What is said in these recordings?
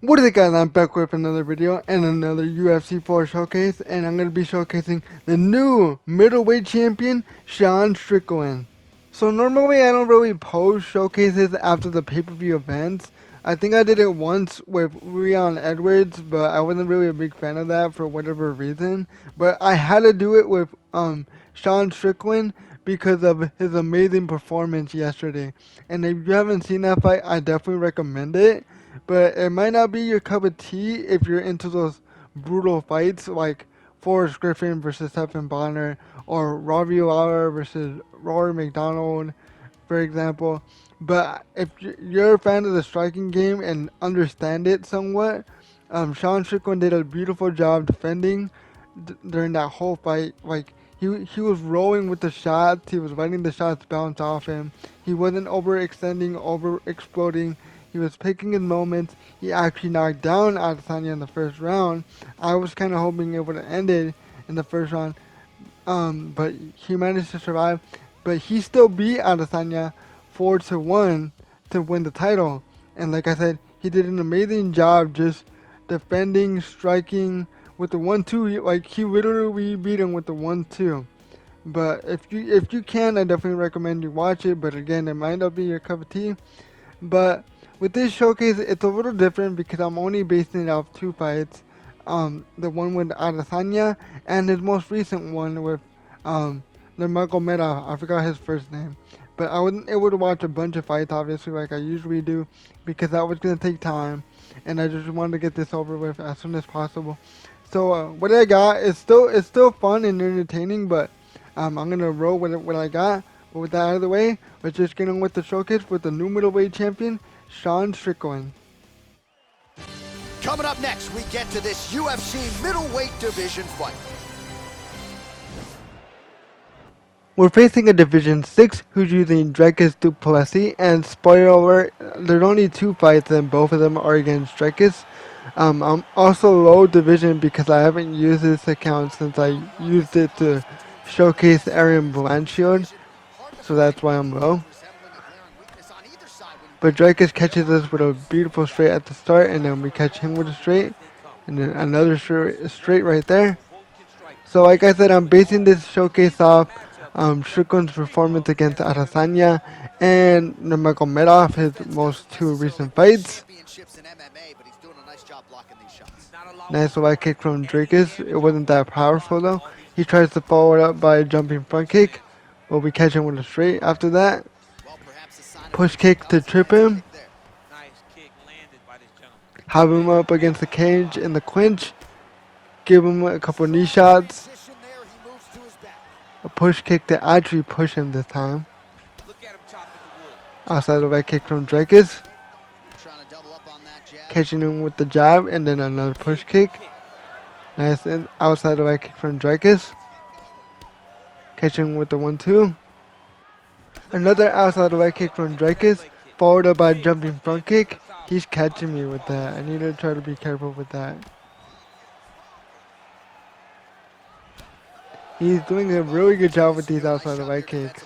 What is it, guys? I'm back with another video and another UFC 4 showcase, and I'm going to be showcasing the new middleweight champion, Strickland. So normally I don't really post showcases after the pay-per-view events. I think I did it once with Leon Edwards, but I wasn't really a big fan of that for whatever reason. But I had to do it with Strickland because of his amazing performance yesterday. And if you haven't seen that fight, I definitely recommend it. But it might not be your cup of tea if you're into those brutal fights like Forrest Griffin versus Stephen Bonner or Robbie Lawler versus Rory McDonald, for example. But if you're a fan of the striking game and understand it somewhat, Strickland did a beautiful job defending during that whole fight. Like he was rolling with the shots. He was letting the shots bounce off him. He wasn't overextending, over exploding. He was picking his moments. He actually knocked down Adesanya in the first round. I was kind of hoping it would have ended in the first round, but he managed to survive. But he still beat Adesanya 4-1 to win the title. And like I said, he did an amazing job just defending, striking with the 1-2. Like he literally beat him with the 1-2. But if you can, I definitely recommend you watch it. But again, it might not be your cup of tea. But with this showcase, it's a little different because I'm only basing it off two fights. The one with Adesanya and his most recent one with Nurmagomedov. I forgot his first name. But I wasn't able to watch a bunch of fights, obviously, like I usually do, because that was going to take time. And I just wanted to get this over with as soon as possible. So what I got is still fun and entertaining, but I'm going to roll with what I got. But with that out of the way, let's just get on with the showcase with the new middleweight champion, Strickland. Coming up next, we get to this UFC middleweight division fight. We're facing a Division 6 who's using Dricus du Plessis, and spoiler alert, there's only two fights and both of them are against Dricus. I'm also low division because I haven't used this account since I used it to showcase Arian Blanchfield, so that's why I'm low. But Dricus catches us with a beautiful straight at the start, and then we catch him with a straight, and then another straight right there. So like I said, I'm basing this showcase off Strickland's performance against Adesanya and Nurmagomedov, his most two recent fights. Nice light kick from Dricus. It wasn't that powerful though. He tries to follow it up by a jumping front kick, but we catch him with a straight after that. Push kick to trip him. Have him up against the cage in the clinch. Give him a couple knee shots. A push kick to actually push him this time. Outside the right kick from Dricus. Catching him with the jab and then another push kick. Nice outside the right kick from Dricus. Catching him with the 1-2. Another outside the right kick from Dricus. Followed up by a jumping front kick. He's catching me with that. I need to try to be careful with that. He's doing a really good job with these outside the right kicks.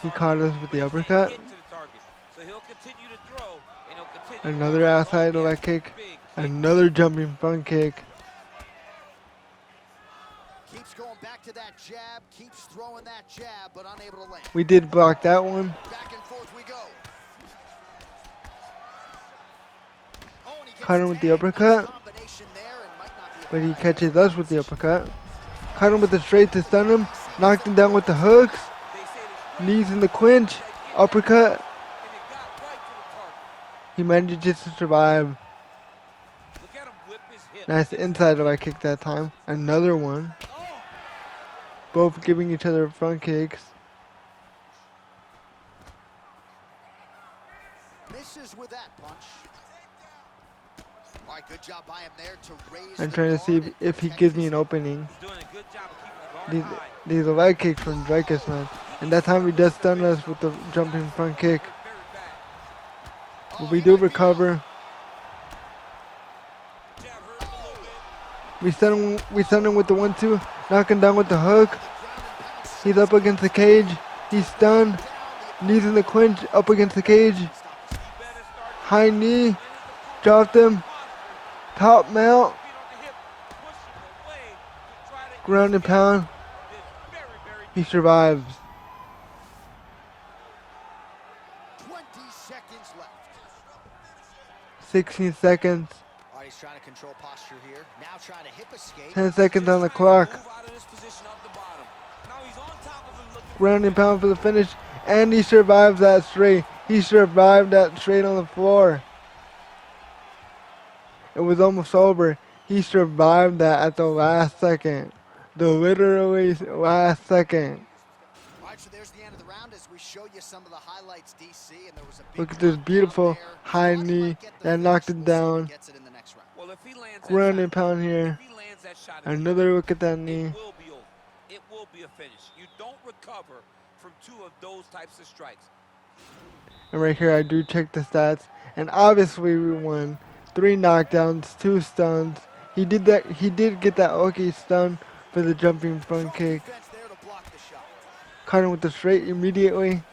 He caught us with the uppercut. Another outside the right kick. Another jumping front kick. Keeps going back to that jab, keeps throwing that jab, but unable to land. We did block that one. Back and forth we go. Caught him with the uppercut. But he catches us with the uppercut. Caught him with the straight to stun him. Knocked him down with the hooks. Knees in the clinch. Uppercut. He manages to survive. Nice inside of I kick that time. Another one. Both giving each other front kicks. Misses with that punch. All right, good job by him there to raise. I'm trying to see if he gives me an opening. These are leg kicks from Dricus, man. And that time he does stun us with the jumping front kick. But we do recover. We stun him with the 1-2, knock him down with the hook. He's up against the cage. He's stunned. Knees in the clinch, up against the cage. High knee, dropped him. Top mount, ground and pound. He survives. 20 seconds left. 16 seconds. All right, he's trying to control posture here. Now trying to hip escape. 10 seconds on the clock. Ground and pound for the finish. And he survived that straight. He survived that straight on the floor. It was almost over. He survived that at the last second. The literally last second. All right, so there's the end of the round as we show you some of the highlights, DC, and there was a big Look at this beautiful high knee that knocked it down. Ground and pound here. Another look at that knee. It will be a finish. You don't recover from 2 of those types of strikes. And right here I do check the stats. And obviously we won. 3 knockdowns, 2 stuns. He did get that lucky stun for the jumping front kick. Caught him with the straight immediately.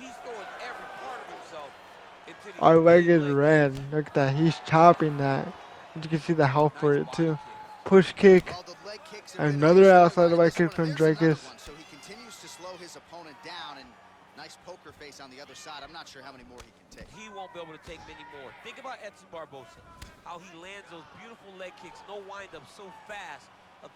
Our leg is red. Look at that. He's chopping that. And you can see the health for it too. Push kick. Another outside leg kick from Drakus. So he continues to slow his opponent down, and nice poker face on the other side. I'm not sure how many more he can take. He won't be able to take many more. Think about Edson Barbosa. How he lands those beautiful leg kicks, no wind-up so fast.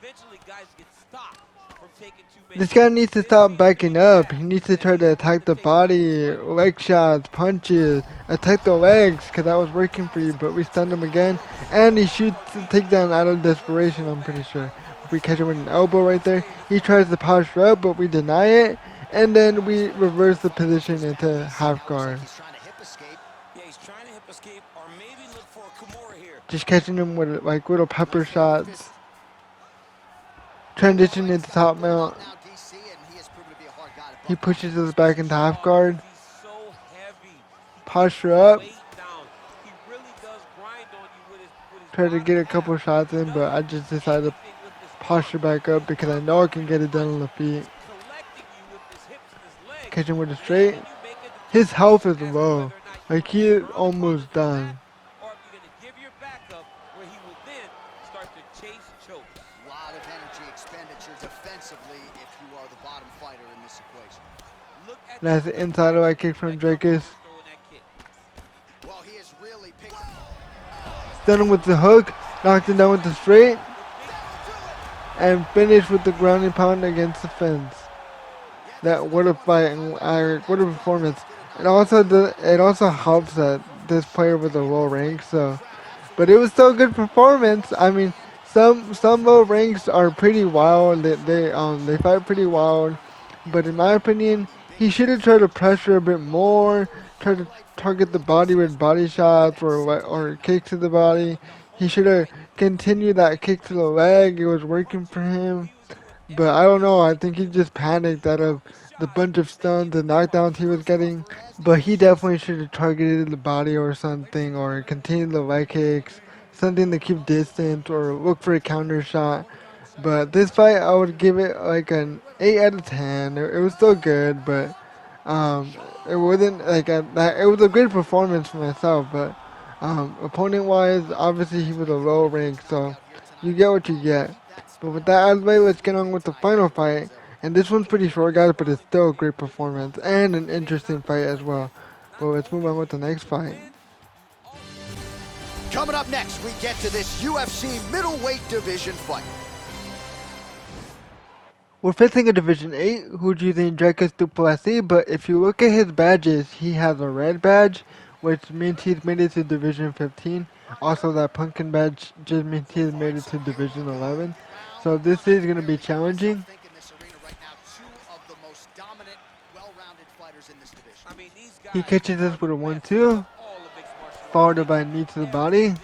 Eventually, guys get stopped from taking too many. This guy needs to stop backing up. He needs to try to attack the body, leg shots, punches, attack the legs, because that was working for you, but we stunned him again. And he shoots the takedown out of desperation, I'm pretty sure. If we catch him with an elbow right there, he tries to posture up, but we deny it. And then we reverse the position into half guard. He's trying to hip escape. Yeah, he's trying to hip escape or maybe look for a Kimura here. Just catching him with like little pepper shots. Transition into top mount. Now DC, and he has proven to be a hard guy to He buck. pushes us back into half guard. He's so heavy. Posture up. Weight down. He really does grind on you with his Try to body. get a couple shots in, but I just decided to posture back up because I know I can get it done on the feet. Collecting you with his hips and his legs. Catch him with a straight. You make a His decision health is as to low. whether or not you Like he is almost done. or if you're gonna give your backup where he will then start to chase choke. A lot of energy expenditure defensively if you are the bottom fighter in this equation. Look at That's the inside leg kick from Drakus. throwing that kick. Well, he has really picked Stun him with the hook. Knocked him down with the straight. And finish with the ground and pound against the fence. That what a fight and what a performance. It also helps that this player was a low rank, so but it was still a good performance. I mean, some low ranks are pretty wild. They fight pretty wild, but in my opinion, he should have tried to pressure a bit more, try to target the body with body shots or kicks to the body. He should have continued that kick to the leg. It was working for him, but I don't know. I think he just panicked out of the bunch of stuns and knockdowns he was getting. But he definitely should have targeted the body or something, or continued the leg kicks, something to keep distance, or look for a counter shot. But this fight, I would give it like an 8 out of 10. It was still good, but it wasn't like it was a great performance for myself. But opponent-wise, obviously he was a low rank, so you get what you get. But with that out of the way, let's get on with the final fight. And this one's pretty short, guys, but it's still a great performance and an interesting fight as well. But let's move on with the next fight. Coming up next, we get to this UFC middleweight division fight. We're facing a Division 8, who do you think Drakus Duplessis, but if you look at his badges, he has a red badge, which means he's made it to Division 15. Also, that pumpkin badge just means he's made it to Division 11. So this is going to be challenging. He catches us with a 1-2, followed by a knee to the body.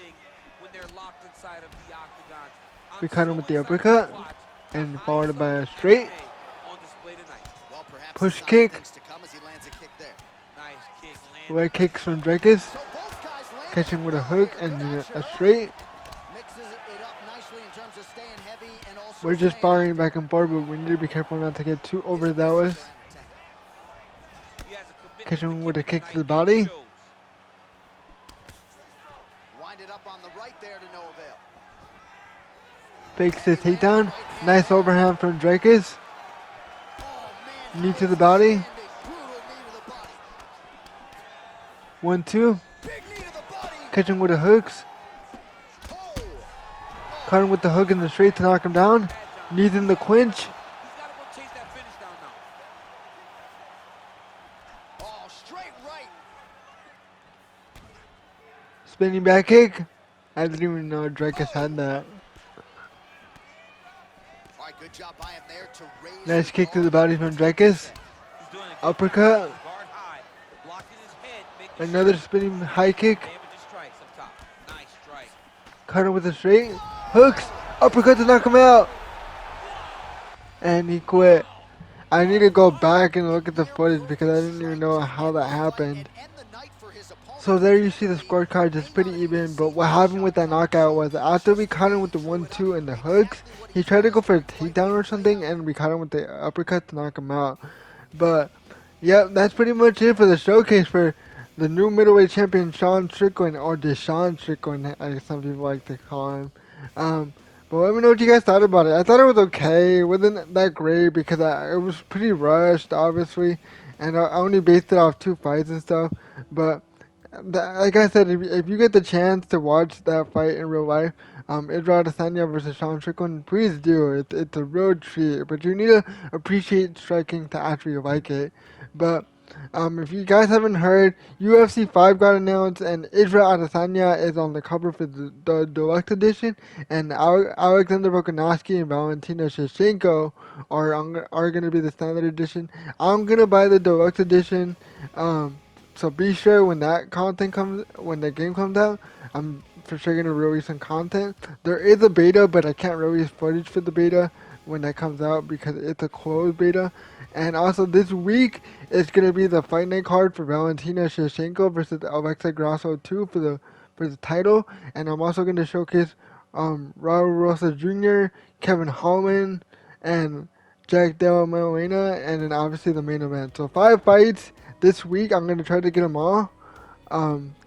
We cut him with the uppercut, and followed by a straight. Push kick. Leg kicks from Drakus. Catch him with a hook and a straight. We're just firing back and forth, but we need to be careful not to get too overzealous. Catching with a kick to the body. Winded up on the right there to no avail. Fakes the takedown. Nice overhand from Dracus. Oh, man, Knee to the body. brutal knee to the body. 1-2. Big knee to the body. Catching with the hooks. Oh. Caught him with the hook in the straight to knock him down. Knees in the clinch. He's got to go chase that finish down now. Oh, straight right. Spinning back kick. I didn't even know Dracus had that. All right, good job by him there to raise. Nice kick to the body from Dracus. He's doing a good Uppercut. job. Guard high, blocking his head, making Another sure spinning high kick. damage his strikes up top. Nice strike. Cut him with a straight. Hooks. Uppercut to knock him out. And he quit. I need to go back and look at the footage because I didn't even know how that happened. And end the night for his opponent. So there you see the scorecard, it's pretty even, but what happened with that knockout was after we caught him with the 1-2 and the hooks, he tried to go for a takedown or something and we caught him with the uppercut to knock him out. But, yep, that's pretty much it for the showcase for the new middleweight champion Sean Strickland, or Deshaun Strickland, as some people like to call him. But let me know what you guys thought about it. I thought it was okay. It wasn't that great because it was pretty rushed, obviously. And I only based it off 2 fights and stuff. But like I said, if you get the chance to watch that fight in real life, Israel Adesanya versus Sean Strickland, please do. It's a real treat. But you need to appreciate striking to actually like it. But if you guys haven't heard, UFC 5 got announced, and Israel Adesanya is on the cover for the deluxe edition, and Alexander Volkanovski and Valentina Shevchenko are going to be the standard edition. I'm going to buy the deluxe edition, so be sure when when the game comes out, I'm for sure going to release some content. There is a beta, but I can't release footage for the beta when that comes out because it's a closed beta. And also this week it's gonna be the fight night card for Valentina Shevchenko versus Alexa Grasso 2 for the title. And I'm also gonna showcase Raul Rosa Jr., Kevin Holland, and Jack Della Maddalena, and then obviously the main event. So 5 fights this week. I'm gonna try to get them all.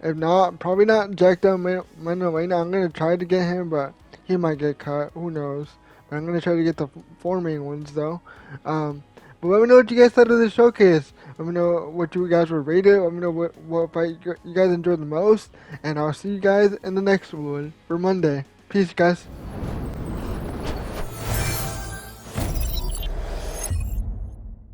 If not, probably not Jack Della Maddalena. I'm gonna try to get him, but he might get cut. Who knows? But I'm gonna try to get the 4 main ones though. But let me know what you guys thought of the showcase. Let me know what you guys were rated. Let me know what fight you guys enjoyed the most. And I'll see you guys in the next one for Monday. Peace, guys.